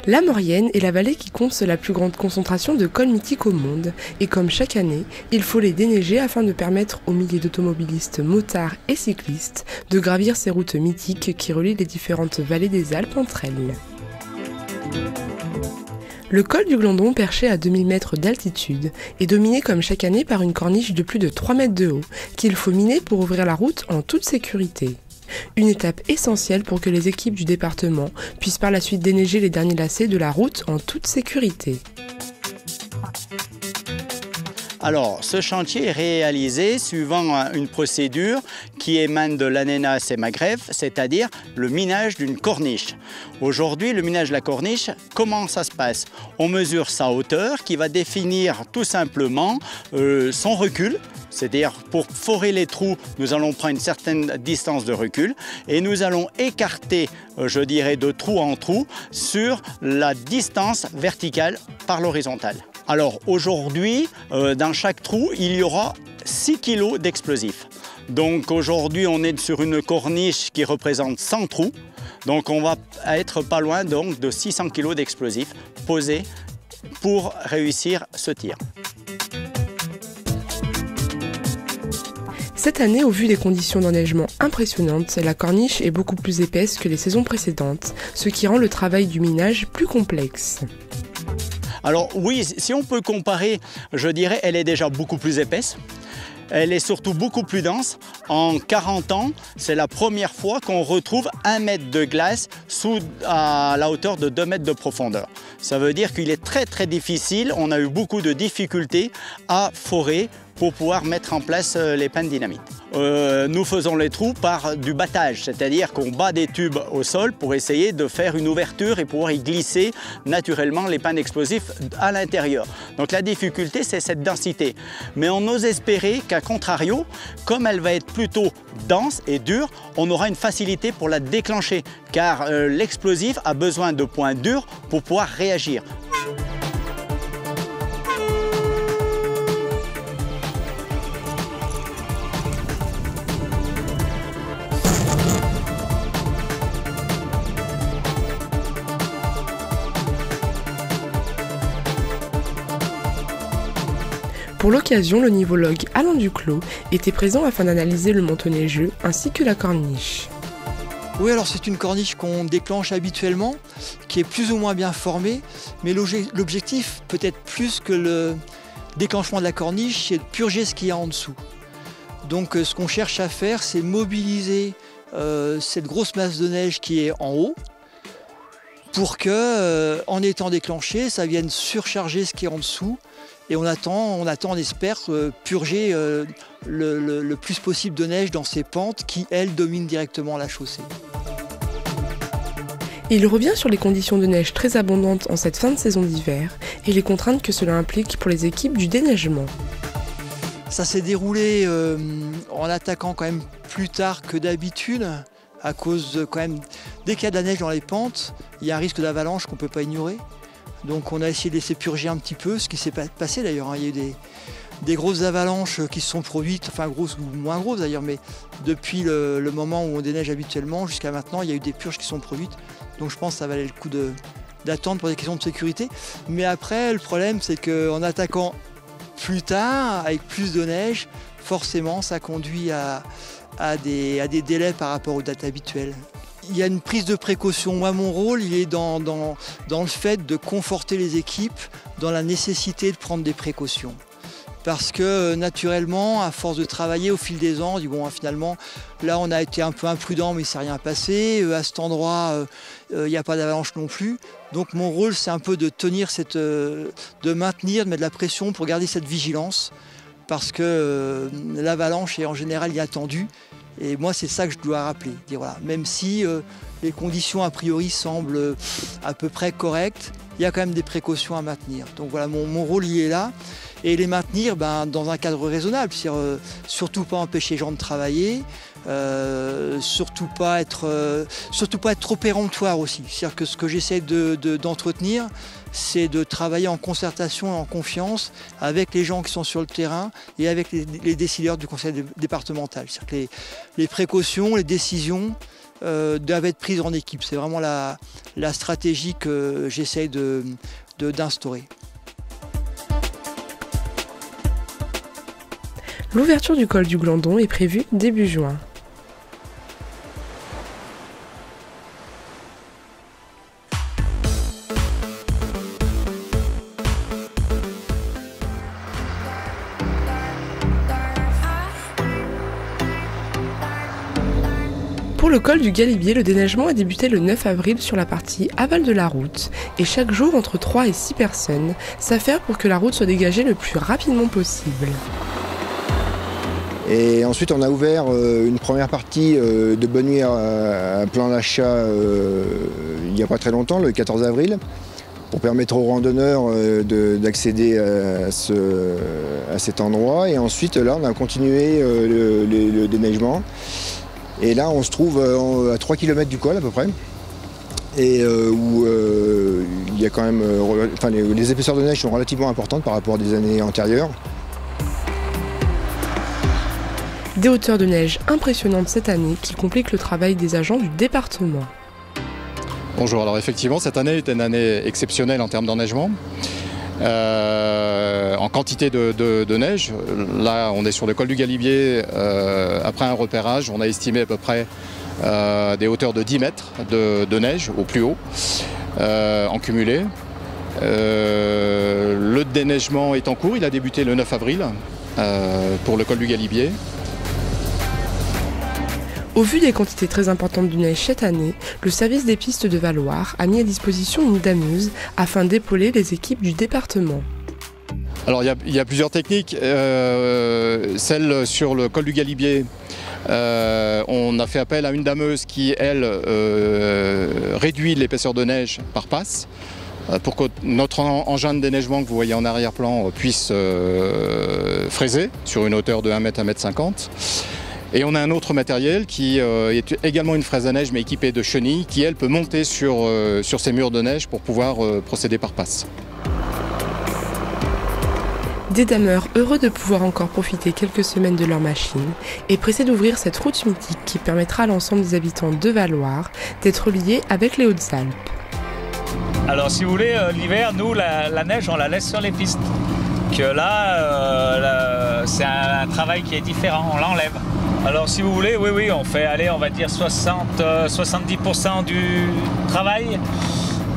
La Maurienne est la vallée qui compte la plus grande concentration de cols mythiques au monde, et comme chaque année, il faut les déneiger afin de permettre aux milliers d'automobilistes, motards et cyclistes de gravir ces routes mythiques qui relient les différentes vallées des Alpes entre elles. Le col du Glandon, perché à 2000 mètres d'altitude, est dominé comme chaque année par une corniche de plus de 3 mètres de haut, qu'il faut miner pour ouvrir la route en toute sécurité. Une étape essentielle pour que les équipes du département puissent par la suite déneiger les derniers lacets de la route en toute sécurité. Alors, ce chantier est réalisé suivant une procédure qui émane de l'ANENA Maghreb, c'est-à-dire le minage d'une corniche. Aujourd'hui, le minage de la corniche, comment ça se passe? On mesure sa hauteur qui va définir tout simplement son recul. C'est-à-dire, pour forer les trous, nous allons prendre une certaine distance de recul et nous allons écarter, je dirais, de trou en trou sur la distance verticale par l'horizontale. Alors aujourd'hui, dans chaque trou, il y aura 6 kg d'explosifs. Donc aujourd'hui, on est sur une corniche qui représente 100 trous. Donc on va être pas loin donc, de 600 kg d'explosifs posés pour réussir ce tir. Cette année, au vu des conditions d'enneigement impressionnantes, la corniche est beaucoup plus épaisse que les saisons précédentes, ce qui rend le travail du minage plus complexe. Alors oui, si on peut comparer, je dirais elle est déjà beaucoup plus épaisse. Elle est surtout beaucoup plus dense. En 40 ans, c'est la première fois qu'on retrouve 1 mètre de glace à la hauteur de 2 mètres de profondeur. Ça veut dire qu'il est très difficile, on a eu beaucoup de difficultés à forer pour pouvoir mettre en place les pannes dynamite. Nous faisons les trous par du battage, c'est-à-dire qu'on bat des tubes au sol pour essayer de faire une ouverture et pouvoir y glisser naturellement les pannes explosifs à l'intérieur. Donc la difficulté, c'est cette densité. Mais on ose espérer qu'à contrario, comme elle va être plutôt dense et dure, on aura une facilité pour la déclencher, car l'explosif a besoin de points durs pour pouvoir réagir. Pour l'occasion, le nivologue Alain Duclos était présent afin d'analyser le manteau neigeux ainsi que la corniche. Oui, alors c'est une corniche qu'on déclenche habituellement, qui est plus ou moins bien formée, mais l'objectif, peut-être plus que le déclenchement de la corniche, c'est de purger ce qu'il y a en dessous. Donc ce qu'on cherche à faire, c'est mobiliser cette grosse masse de neige qui est en haut, pour que, en étant déclenché, ça vienne surcharger ce qui est en dessous. Et on attend, on espère, purger le plus possible de neige dans ces pentes qui, elles, dominent directement la chaussée. Il revient sur les conditions de neige très abondantes en cette fin de saison d'hiver et les contraintes que cela implique pour les équipes du déneigement. Ça s'est déroulé en attaquant quand même plus tard que d'habitude, à cause de, quand même, dès qu'il y a de la neige dans les pentes, il y a un risque d'avalanche qu'on ne peut pas ignorer. Donc on a essayé de laisser purger un petit peu, ce qui s'est passé d'ailleurs. Il y a eu des grosses avalanches qui se sont produites, enfin grosses ou moins grosses d'ailleurs, mais depuis le moment où on déneige habituellement jusqu'à maintenant, il y a eu des purges qui sont produites. Donc je pense que ça valait le coup d'attendre pour des questions de sécurité. Mais après, le problème, c'est qu'en attaquant plus tard, avec plus de neige, forcément ça conduit à des délais par rapport aux dates habituelles. Il y a une prise de précaution. Moi, mon rôle, il est dans le fait de conforter les équipes dans la nécessité de prendre des précautions. Parce que naturellement, à force de travailler au fil des ans, on dit bon, finalement, là, on a été un peu imprudent, mais il ne s'est rien passé. À cet endroit, il n'y a pas d'avalanche non plus. Donc, mon rôle, c'est un peu de tenir de maintenir, de mettre de la pression pour garder cette vigilance. Parce que l'avalanche est en général inattendue. Et moi, c'est ça que je dois rappeler. Dire, voilà, même si les conditions a priori semblent à peu près correctes, il y a quand même des précautions à maintenir. Donc voilà, mon rôle y est là. Et les maintenir dans un cadre raisonnable. C'est-à-dire, surtout pas empêcher les gens de travailler, surtout pas être trop péremptoire aussi. C'est-à-dire que ce que j'essaie d'entretenir, c'est de travailler en concertation et en confiance avec les gens qui sont sur le terrain et avec les décideurs du conseil départemental. C'est-à-dire que les précautions, les décisions, doivent être prises en équipe. C'est vraiment la stratégie que j'essaye d'instaurer. L'ouverture du col du Glandon est prévue début juin. Pour le col du Galibier, le déneigement a débuté le 9 avril sur la partie aval de la route et chaque jour entre 3 et 6 personnes s'affairent pour que la route soit dégagée le plus rapidement possible. Et ensuite on a ouvert une première partie de bonne nuit à plein d'achat il n'y a pas très longtemps, le 14 avril, pour permettre aux randonneurs d'accéder à cet endroit. Et ensuite là on a continué le déneigement. Et là, on se trouve à 3 km du col à peu près, et où il y a quand même, les épaisseurs de neige sont relativement importantes par rapport à des années antérieures. Des hauteurs de neige impressionnantes cette année qui compliquent le travail des agents du département. Bonjour, alors effectivement cette année est une année exceptionnelle en termes d'enneigement. En quantité de neige, là on est sur le col du Galibier, après un repérage, on a estimé à peu près des hauteurs de 10 mètres de neige au plus haut, en cumulé. Le déneigement est en cours, il a débuté le 9 avril pour le col du Galibier. Au vu des quantités très importantes de neige cette année, le service des pistes de Valloire a mis à disposition une dameuse afin d'épauler les équipes du département. Alors il y a plusieurs techniques. Celle sur le col du Galibier, on a fait appel à une dameuse qui, elle, réduit l'épaisseur de neige par passe pour que notre engin de déneigement que vous voyez en arrière-plan puisse fraiser sur une hauteur de 1 mètre, 1 mètre 50. Et on a un autre matériel qui est également une fraise à neige mais équipée de chenilles qui, elle, peut monter sur ces murs de neige pour pouvoir procéder par passe. Des dameurs heureux de pouvoir encore profiter quelques semaines de leur machine et pressés d'ouvrir cette route mythique qui permettra à l'ensemble des habitants de Valloire d'être liés avec les Hautes-Alpes. Alors si vous voulez, l'hiver, nous, la neige, on la laisse sur les pistes. Que là, c'est un travail qui est différent, on l'enlève. Alors si vous voulez, oui, on fait, allez, on va dire 70% du travail.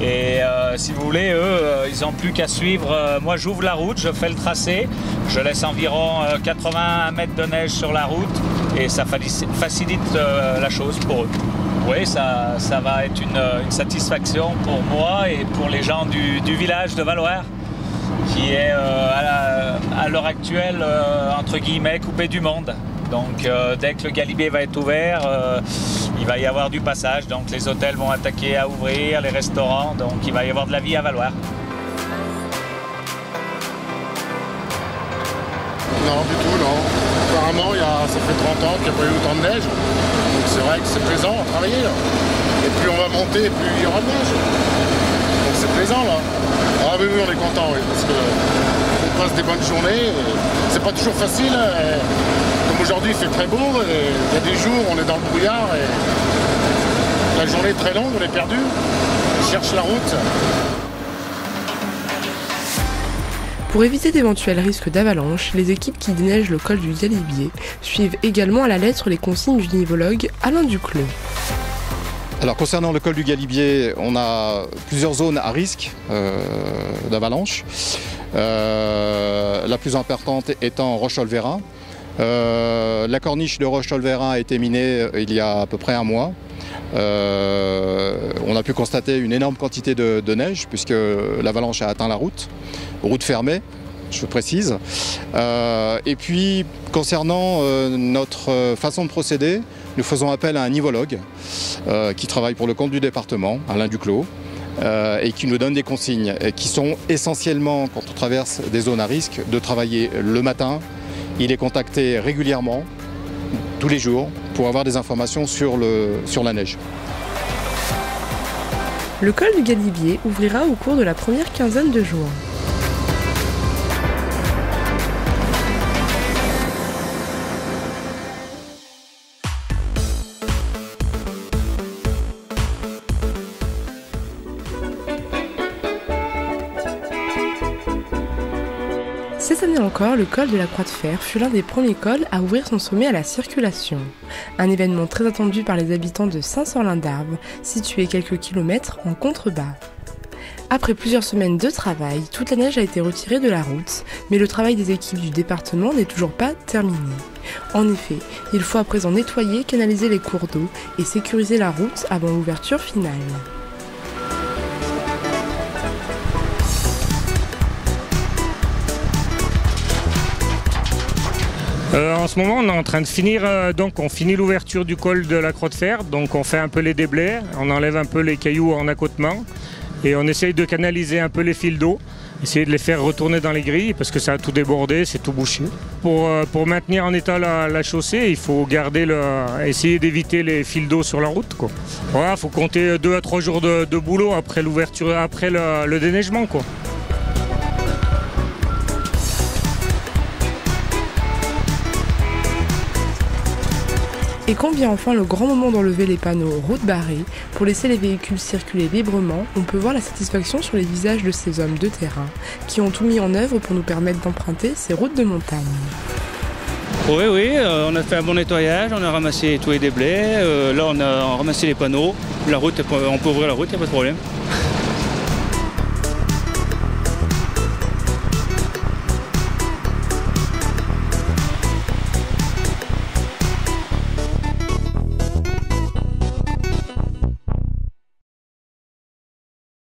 Et si vous voulez, eux, ils n'ont plus qu'à suivre. Moi, j'ouvre la route, je fais le tracé, je laisse environ 80 mètres de neige sur la route et ça facilite la chose pour eux. Oui, ça va être une satisfaction pour moi et pour les gens du village de Valloire, qui est à l'heure actuelle, entre guillemets, coupé du monde. Donc dès que le Galibier va être ouvert, il va y avoir du passage. Donc les hôtels vont attaquer à ouvrir, les restaurants, donc il va y avoir de la vie à Valloire. Non, du tout, non. Apparemment, ça fait 30 ans qu'il n'y a pas eu autant de neige. Donc c'est vrai que c'est plaisant à travailler là. Et plus on va monter, plus il y aura de neige. Donc c'est plaisant là. Ah oui, on est content, oui, parce qu'on passe des bonnes journées. C'est pas toujours facile. Comme aujourd'hui, il fait très beau. Il y a des jours où on est dans le brouillard et la journée est très longue, on est perdu. On cherche la route. Pour éviter d'éventuels risques d'avalanche, les équipes qui déneigent le col du Galibier suivent également à la lettre les consignes du nivologue Alain Duclos. Alors concernant le col du Galibier, on a plusieurs zones à risque d'avalanche. La plus importante étant Roche-Olvera. La corniche de Roche-Olvera a été minée il y a à peu près un mois. On a pu constater une énorme quantité de neige puisque l'avalanche a atteint la route fermée, je précise. Et puis concernant notre façon de procéder, nous faisons appel à un nivologue qui travaille pour le compte du département, Alain Duclos, et qui nous donne des consignes qui sont essentiellement, quand on traverse des zones à risque, de travailler le matin. Il est contacté régulièrement, tous les jours, pour avoir des informations sur la neige. Le col du Galibier ouvrira au cours de la première quinzaine de juin. Cette année encore, le col de la Croix de Fer fut l'un des premiers cols à ouvrir son sommet à la circulation. Un événement très attendu par les habitants de Saint-Sorlin-d'Arves, situé quelques kilomètres en contrebas. Après plusieurs semaines de travail, toute la neige a été retirée de la route, mais le travail des équipes du département n'est toujours pas terminé. En effet, il faut à présent nettoyer, canaliser les cours d'eau et sécuriser la route avant l'ouverture finale. En ce moment, on est en train de finir, on finit l'ouverture du col de la Croix de Fer, donc on fait un peu les déblais, on enlève un peu les cailloux en accotement et on essaye de canaliser un peu les fils d'eau, essayer de les faire retourner dans les grilles parce que ça a tout débordé, c'est tout bouché. Pour maintenir en état la chaussée, il faut essayer d'éviter les fils d'eau sur la route, quoi. Voilà, faut compter 2 à 3 jours de boulot après l'ouverture, après le déneigement, quoi. Et quand vient enfin le grand moment d'enlever les panneaux « route barrée » pour laisser les véhicules circuler librement, on peut voir la satisfaction sur les visages de ces hommes de terrain qui ont tout mis en œuvre pour nous permettre d'emprunter ces routes de montagne. Oui, on a fait un bon nettoyage, on a ramassé tous les déblais, là on a ramassé les panneaux, on peut ouvrir la route, il n'y a pas de problème.